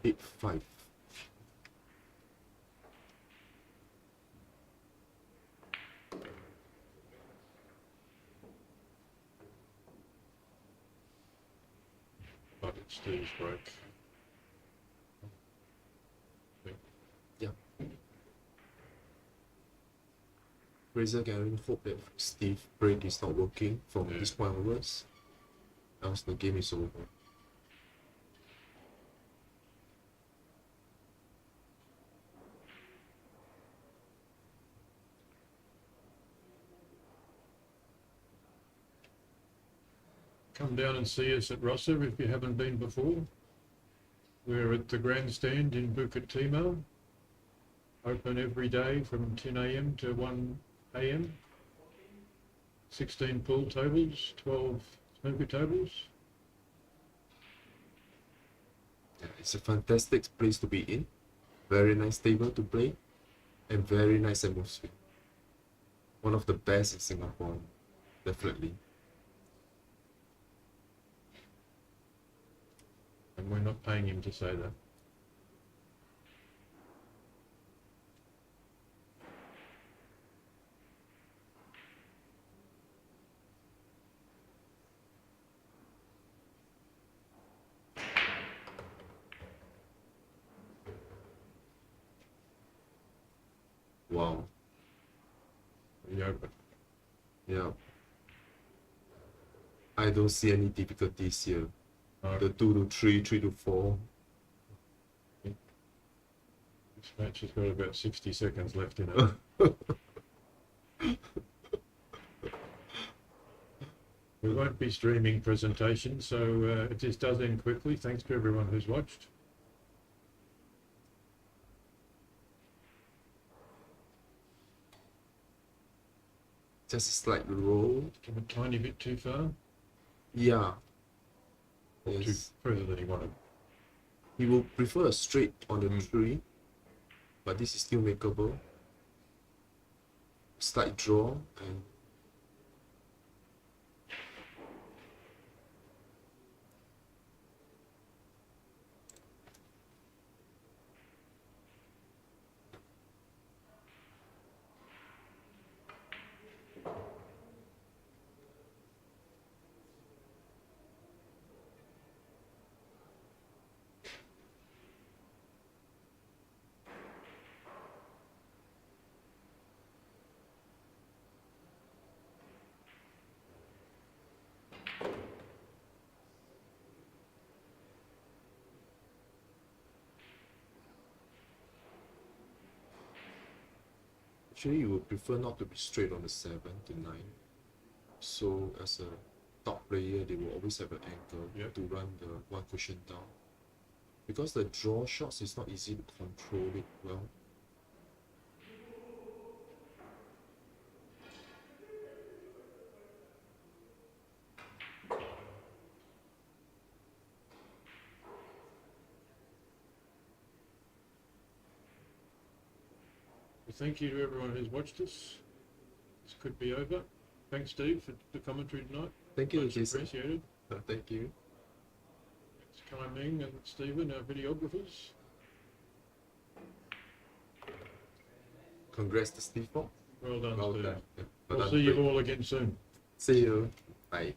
Eight five. But it's Steve's break. Yeah. Fraser can hope that Steve break is not working from this point onwards. Else the game is over. Come down and see us at Rosser if you haven't been before. We're at the grandstand in Bukit Timah. Open every day from 10 a.m. to 1 a.m. 16 pool tables, 12 snooker tables. Yeah, it's a fantastic place to be in. Very nice table to play. And very nice atmosphere. One of the best in Singapore, definitely. And we're not paying him to say that. Wow. We open. Yeah. I don't see any difficulties here. No, The 2 to 3, 3 to 4. this match has got about 60 seconds left in it. We won't be streaming presentations, so it just does end quickly. Thanks to everyone who's watched. Just a slight roll. Come a tiny bit too far. Yeah. Or too Yes. further than he wanted. He will prefer a straight on the 3, but this is still makeable. Slight draw and actually you would prefer not to be straight on the 7 to 9. So as a top player, they will always have an angle to run the one cushion down. Because the draw shots is not easy to control it well. Thank you to everyone who's watched us. This could be over. Thanks, Steve, for the commentary tonight. Thank you, Much Jason. appreciated. Thank you. Thanks, Kai Ming and Stephen, our videographers. Congrats to Steve. Well done, Well Steve. done. Yeah, well We'll done, see you Fred. all again soon. See you. Bye.